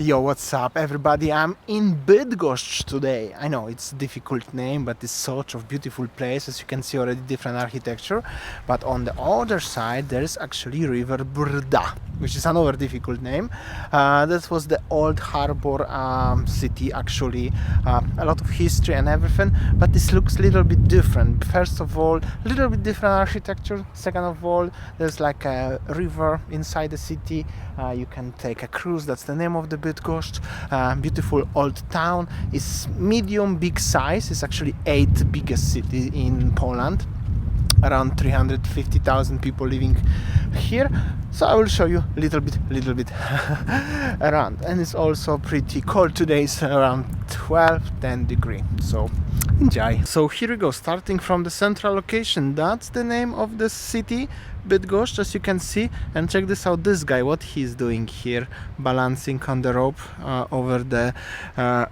Yo, what's up everybody? I'm in Bydgoszcz today. I know it's a difficult name, but it's such a beautiful place. As you can see, already different architecture. But on the other side there is actually river Brda, which is another difficult name. This was the old harbor city actually. A lot of history and everything, but this looks a little bit different. First of all, a little bit different architecture. Second of all, there's like a river inside the city. You can take a cruise. That's the name of the Bydgoszcz. Beautiful old town. Is medium big size. It's actually 8th biggest city in Poland. Around 350,000 people living here. So I will show you a little bit around. And it's also pretty cold today. It's around 10 degrees. So enjoy. So here we go, starting from the central location. That's the name of the city, Bydgoszcz, as you can see. And check this out, this guy, what he's doing here, balancing on the rope over the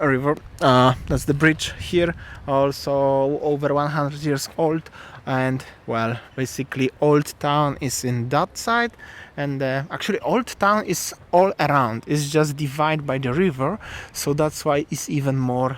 river. That's the bridge here, also over 100 years old. And well, basically old town is in that side, and actually old town is all around. It's just divided by the river, so that's why it's even more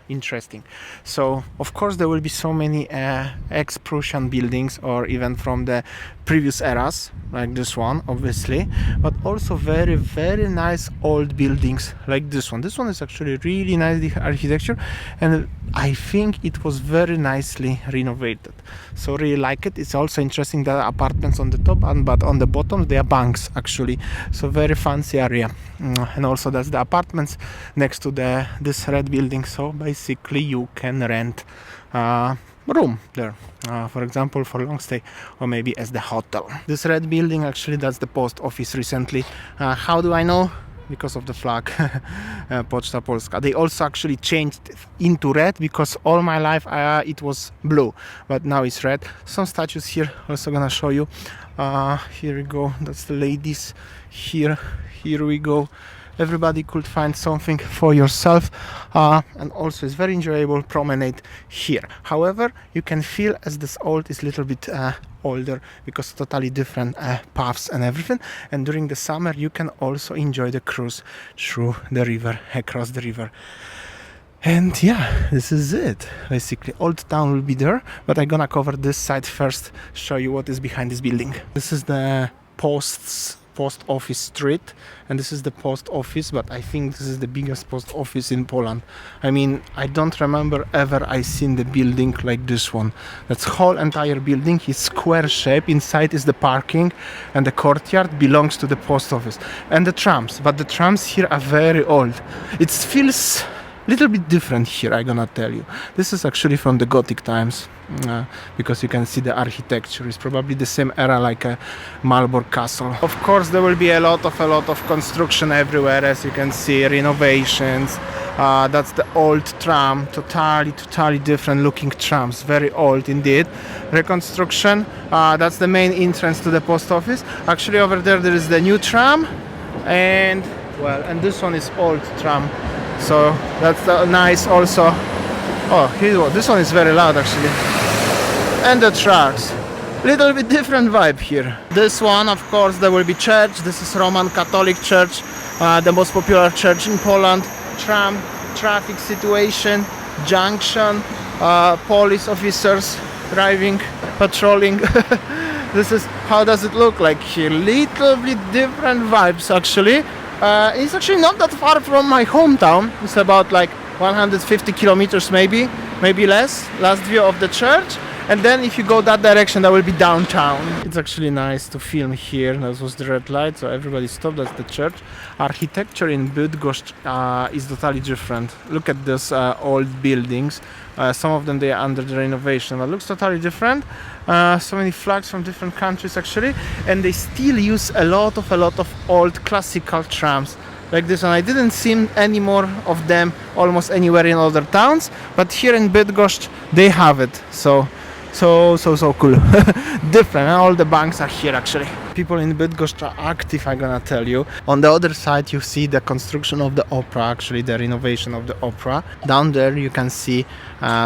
interesting. So of course there will be so many ex-Prussian buildings, or even from the previous eras, like this one obviously, but also very nice old buildings like this one. This one is actually really nice architecture, and I think it was very nicely renovated, so really like it. It's also interesting that apartments on the top, but on the bottom they are banks actually, so very fancy area. And also that's the apartments next to this red building, so basically you can rent room there, for example, for long stay, or maybe as the hotel. This red building, actually that's the post office recently. How do I know? Because of the flag, Poczta Polska. They also actually changed into red, because all my life it was blue, but now it's red. Some statues here, also gonna show you. Here we go, that's the ladies here we go. Everybody could find something for yourself, and also it's very enjoyable promenade here. However, you can feel as this old is a little bit older, because totally different paths and everything. And during the summer you can also enjoy the cruise through the river, across the river. And yeah, this is it. Basically old town will be there, but I'm gonna cover this side first, show you what is behind this building. This is the post office street, and this is the post office, but I think this is the biggest post office in Poland. I mean, I don't remember ever I seen the building like this one. That's whole entire building is square shape. Inside is the parking, and the courtyard belongs to the post office, and the trams, but the trams here are very old. It feels little bit different here, I'm gonna tell you. This is actually from the Gothic times, because you can see the architecture is probably the same era like a Marlborough Castle. Of course there will be a lot of construction everywhere, as you can see, renovations. That's the old tram, totally different looking trams, very old indeed. Reconstruction, that's the main entrance to the post office. Actually over there is the new tram, and well, and this one is old tram. So that's nice also. Oh, this one is very loud actually. And the tracks. Little bit different vibe here. This one, of course, there will be church. This is Roman Catholic Church, the most popular church in Poland. Tram, traffic situation, junction, police officers driving, patrolling. This is how does it look like here. Little bit different vibes actually. It's actually not that far from my hometown. It's about like 150 kilometers maybe less. Last view of the church, and then if you go that direction that will be downtown. It's actually nice to film here. That was the red light, so everybody stopped. That's the church. Architecture in Bydgoszcz is totally different. Look at these old buildings. Some of them they are under the renovation, but looks totally different. So many flags from different countries actually, and they still use a lot of old classical trams like this one. I didn't see any more of them almost anywhere in other towns, but here in Bydgoszcz they have it. So cool. Different, and all the banks are here actually. People in Bydgoszcz are active, I'm gonna tell you. On the other side you see the construction of the opera, actually the renovation of the opera. Down there you can see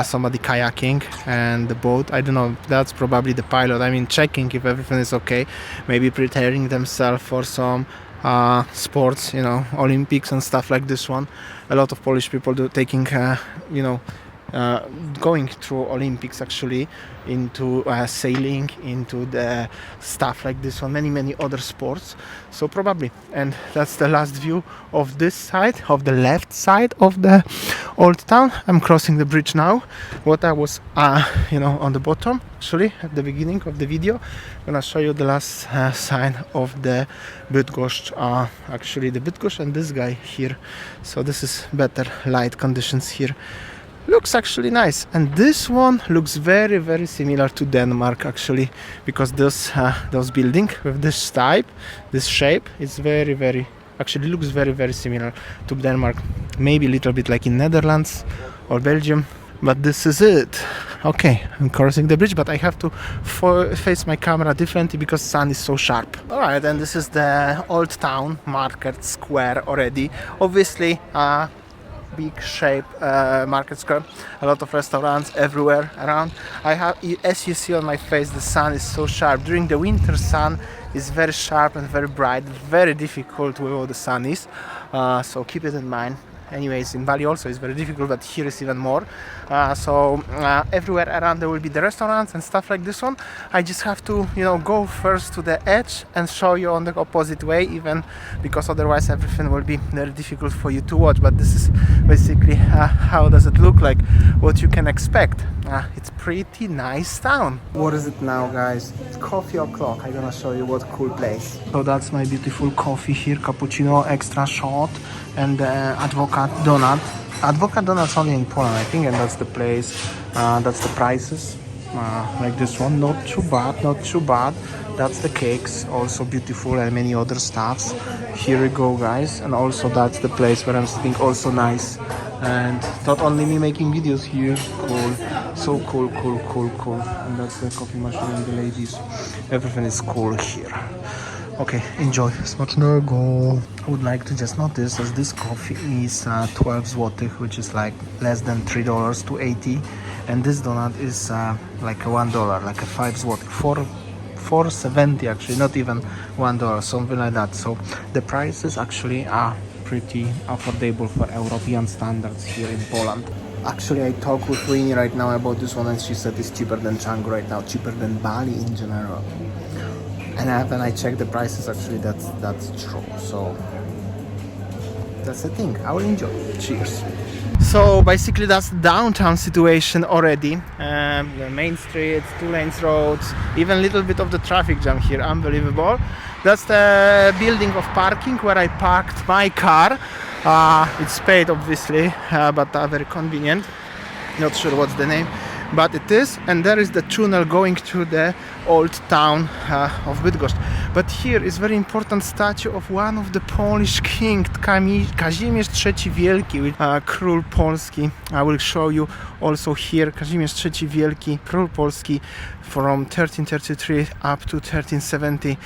somebody kayaking and the boat. I don't know, that's probably the pilot. I mean, checking if everything is okay, maybe preparing themselves for some sports, you know, Olympics and stuff like this one. A lot of Polish people do taking, you know, going through Olympics actually, into sailing, into the stuff like this one, many other sports. So probably, and that's the last view of this side, of the left side of the old town. I'm crossing the bridge now. What I was, you know, on the bottom actually at the beginning of the video, I'm gonna show you the last sign of the Bydgoszcz, actually the Bydgoszcz and this guy here. So this is better light conditions here. Looks actually nice, and this one looks very similar to Denmark actually, because those building with this type, this shape is very actually looks very similar to Denmark, maybe a little bit like in Netherlands or Belgium, but this is it. Okay, I'm crossing the bridge, but I have to face my camera differently because sun is so sharp. Alright, and this is the old town market square already. Obviously big shape market square, a lot of restaurants everywhere around. I have, as you see on my face, the sun is so sharp. During the winter, sun is very sharp and very bright, very difficult where the sun is, so keep it in mind. Anyways, in Bali also is very difficult, but here is even more. So everywhere around there will be the restaurants and stuff like this one. I just have to, you know, go first to the edge and show you on the opposite way, even because otherwise everything will be very difficult for you to watch. But this is basically how does it look like, what you can expect. It's pretty nice town. What is it now, guys? It's coffee o'clock. I'm gonna show you what cool place. So that's my beautiful coffee here, cappuccino, extra shot, and Advocat donut. Advocat donut's only in Poland, I think, and that's the place. That's the prices. Like this one, not too bad. That's the cakes, also beautiful, and many other stuffs. Here we go, guys, and also that's the place where I'm sitting, also nice. And not only me making videos here, cool, so cool. And that's the coffee machine and the ladies. Everything is cool here. Okay, enjoy. Smacznego. I would like to just notice as this coffee is 12 zł, which is like less than $3 to 80, and this donut is like a $1, like a 5 zł, 4.70 actually, not even $1, something like that. So the prices actually are pretty affordable for European standards here in Poland. Actually, I talked with Winnie right now about this one, and she said it's cheaper than Canggu right now, cheaper than Bali in general. And when I check the prices, actually that's true. So that's the thing. I will enjoy. Cheers. So basically that's the downtown situation already. The main streets, 2 lanes roads, even a little bit of the traffic jam here, unbelievable. That's the building of parking where I parked my car. It's paid obviously, but very convenient. Not sure what's the name, but it is. And there is the tunnel going to the old town of Bydgoszcz. But here is very important statue of one of the Polish king, Casimir the Wielki, Król Polski. I will show you also here Casimir the Wielki, Król Polski, from 1333 up to 1370.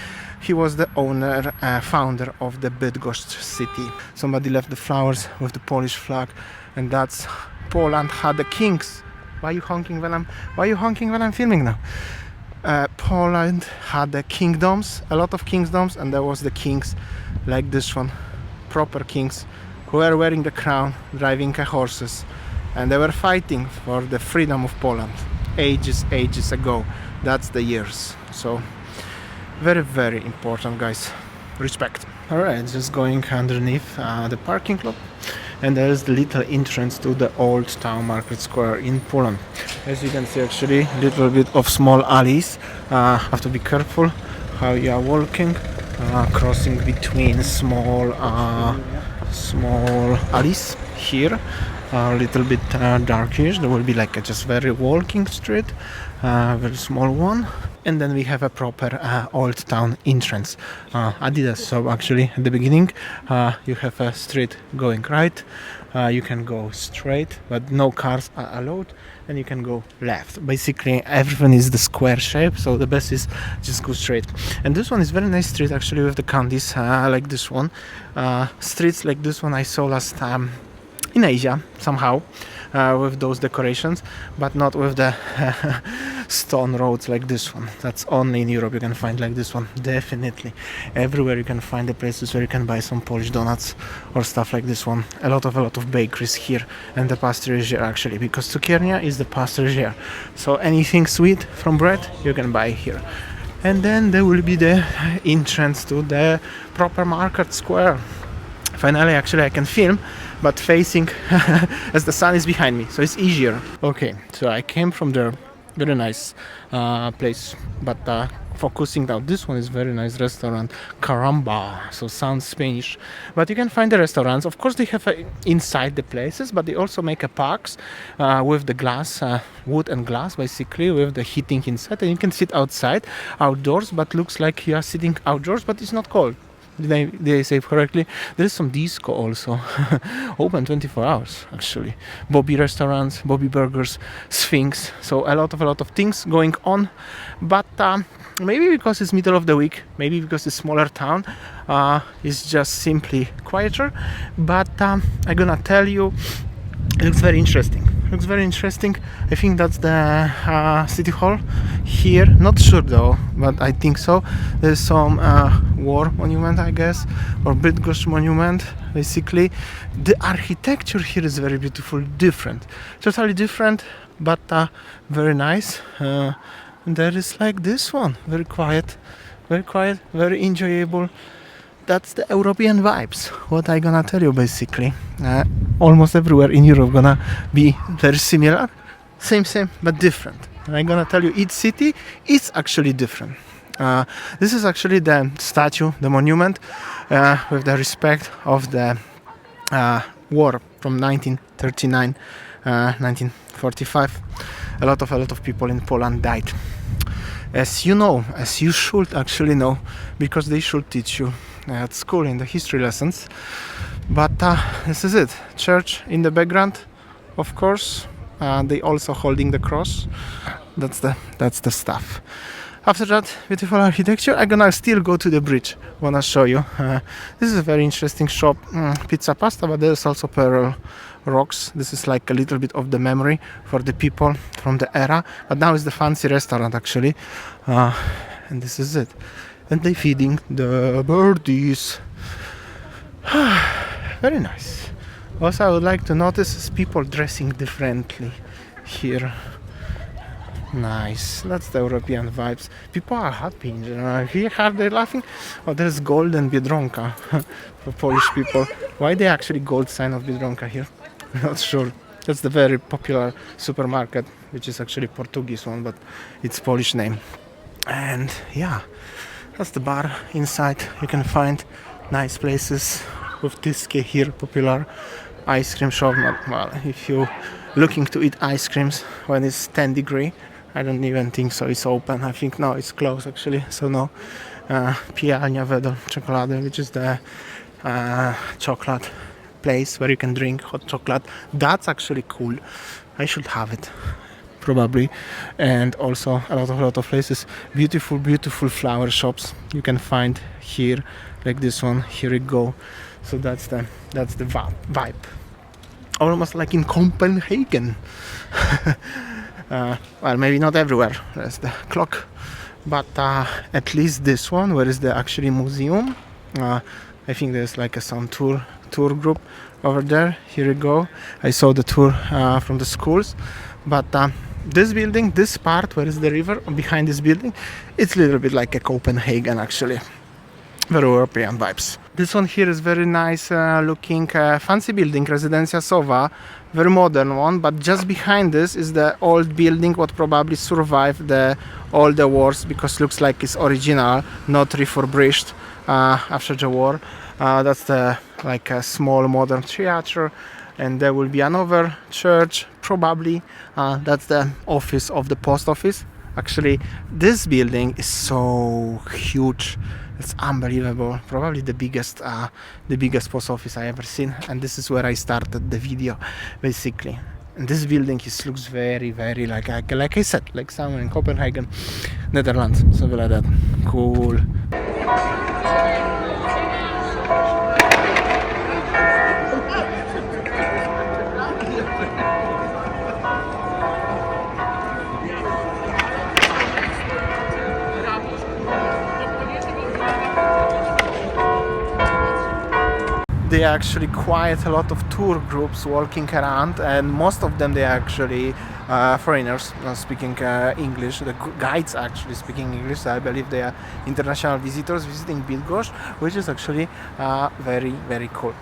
He was the owner, founder of the Bydgoszcz city. Somebody left the flowers with the Polish flag, and that's Poland had the kings. Why are you honking when I'm filming now? Poland had the kingdoms, a lot of kingdoms, and there was the kings like this one, proper kings, who were wearing the crown, driving horses, and they were fighting for the freedom of Poland ages ago. That's the years. So very important, guys. Respect. Alright, just going underneath the parking lot, and there's the little entrance to the old town market square in Poland. As you can see, actually a little bit of small alleys. Have to be careful how you are walking, crossing between small alleys here. A little bit darkish. There will be like a just very walking street, very small one. And then we have a proper old town entrance. Adidas shop actually at the beginning. You have a street going right. You can go straight, but no cars are allowed, and you can go left. Basically everything is the square shape, so the best is just go straight. And this one is very nice street actually with the candies, like this one. Streets like this one I saw last time in Asia somehow. with those decorations, but not with the stone roads like this one. That's only in Europe you can find like this one. Definitely everywhere you can find the places where you can buy some Polish donuts or stuff like this one. A lot of bakeries here, and the pasteurized actually, because cukiernia is the pasteurized. So anything sweet from bread you can buy here. And then there will be the entrance to the proper market square. Finally, actually I can film, but facing as the sun is behind me, so it's easier. Okay, so I came from there, very nice place, but focusing now, this one is very nice restaurant, Caramba, so sounds Spanish, but you can find the restaurants. Of course they have inside the places, but they also make a parks with the glass, wood and glass basically, with the heating inside, and you can sit outside, outdoors, but looks like you are sitting outdoors, but it's not cold. Did I say correctly? There is some disco also, open 24 hours actually. Bobby restaurants, Bobby burgers, Sphinx. So a lot of things going on, but maybe because it's middle of the week, maybe because it's smaller town, it's just simply quieter. But I'm gonna tell you, it looks very interesting. I think that's the city hall here. Not sure though, but I think so. There's some war monument, I guess, or Bydgoszcz monument. Basically, the architecture here is very beautiful, different, totally different, but very nice. There is like this one, very quiet, very enjoyable. That's the European vibes, what I gonna tell you basically. Almost everywhere in Europe gonna be very similar, same, but different. And I'm gonna tell you, each city is actually different. This is actually the statue, the monument, with the respect of the war from 1939, 1945. A lot of people in Poland died. As you know, as you should actually know, because they should teach you at school in the history lessons. But this is it. Church in the background, of course. They also holding the cross. That's the stuff. After that beautiful architecture, I'm gonna still go to the bridge. Wanna show you. This is a very interesting shop. Pizza pasta, but there's also pearl rocks. This is like a little bit of the memory for the people from the era. But now it's the fancy restaurant actually. And this is it. And they feeding the birdies. Very nice. Also, I would like to notice is people dressing differently here. Nice. That's the European vibes. People are happy in general. Here they're laughing. Oh, there's golden Biedronka for Polish people. Why they actually gold sign of Biedronka here? Not sure. That's the very popular supermarket, which is actually Portuguese one, but it's Polish name. And yeah, that's the bar inside. You can find nice places with Tiske here, popular ice cream shop. Well, if you're looking to eat ice creams when it's 10 degrees, I don't even think so it's open. I think no, it's closed actually, so no. Pijalnia Wedel Chocolate, which is the chocolate place where you can drink hot chocolate. That's actually cool. I should have it. Probably. And also a lot of places, beautiful flower shops you can find here, like this one. Here we go. So that's the vibe, almost like in Copenhagen. Well, maybe not everywhere, that's the clock, but at least this one, where is the actually museum. I think there's like some tour group over there. Here we go. I saw the tour from the schools, but this building, this part where is the river behind this building, it's a little bit like a Copenhagen actually. Very European vibes. This one here is very nice looking fancy building, Rezydencja Sowa, very modern one, but just behind this is the old building what probably survived all the wars, because looks like it's original, not refurbished after the war. That's the like a small modern theater, and there will be another church probably. That's the office of the post office. Actually, this building is so huge. It's unbelievable. Probably the biggest post office I ever seen. And this is where I started the video, basically. And this building looks very like I said, like somewhere in Copenhagen, Netherlands, something like that. Cool. there are actually quite a lot of tour groups walking around, and most of them they are actually foreigners speaking English. The guides actually speaking English, so I believe they are international visitors visiting Bydgoszcz, which is actually very, very cool.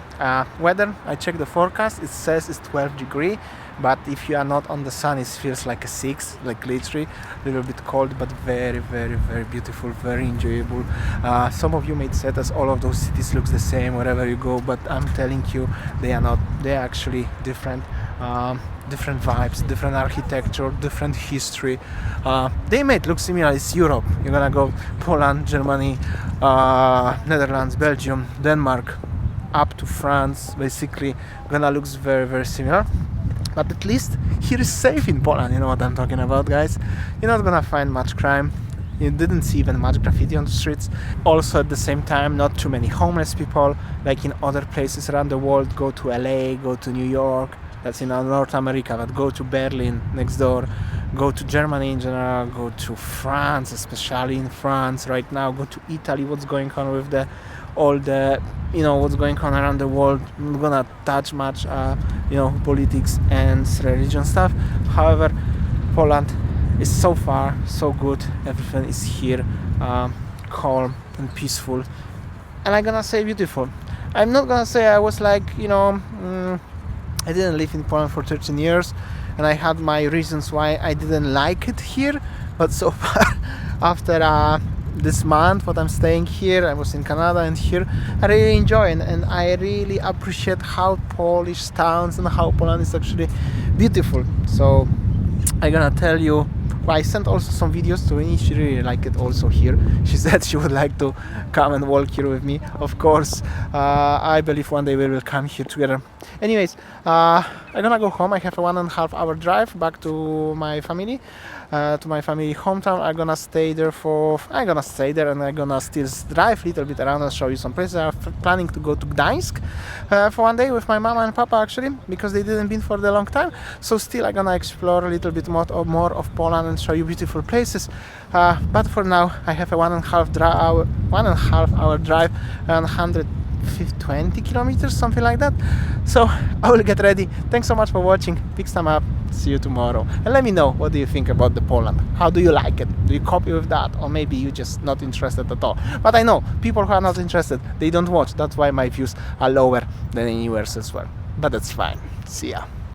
Weather, I checked the forecast, it says it's 12 degrees, but if you are not on the sun, it feels like a 6, like literally a little bit cold, but very, very, very beautiful, very enjoyable. Some of you may say that all of those cities looks the same wherever you go, but I'm telling you, they are not. They are actually different. Different vibes, different architecture, different history. They may look similar. It's Europe. You're gonna go Poland, Germany, Netherlands, Belgium, Denmark, up to France. Basically, gonna look very, very similar. But at least here is safe in Poland. You know what I'm talking about, guys. You're not gonna find much crime. You didn't see even much graffiti on the streets. Also, at the same time, not too many homeless people like in other places around the world. Go to LA, go to New York. That's in North America, but go to Berlin next door, go to Germany in general, go to France, especially in France right now, go to Italy. What's going on with all the what's going on around the world. I'm not gonna touch much politics and religion stuff. However, Poland is so far so good. Everything is here calm and peaceful, and I'm gonna say beautiful. I'm not gonna say I was like I didn't live in Poland for 13 years, and I had my reasons why I didn't like it here. But so far, after this month what I'm staying here, I was in Canada, and here I really enjoy it, and I really appreciate how Polish towns and how Poland is actually beautiful. So I'm gonna tell you. Well, I sent also some videos to Winnie. She really liked it also here. She said she would like to come and walk here with me. Of course, I believe one day we will come here together. Anyways, I'm gonna go home. I have a 1.5 hour drive back to my family, hometown. I'm gonna stay there and I'm gonna still drive a little bit around and show you some places. I'm planning to go to Gdańsk for one day with my mama and papa actually, because they didn't been for a long time. So still I'm gonna explore a little bit more of Poland and show you beautiful places. But for now, I have a 1.5 hour drive and 120 kilometers, something like that. So I will get ready. Thanks so much for watching. Big thumb up. See you tomorrow. And let me know, what do you think about the Poland? How do you like it? Do you copy with that? Or maybe you're just not interested at all? But I know people who are not interested, they don't watch. That's why my views are lower than anywhere else as well. But that's fine. See ya.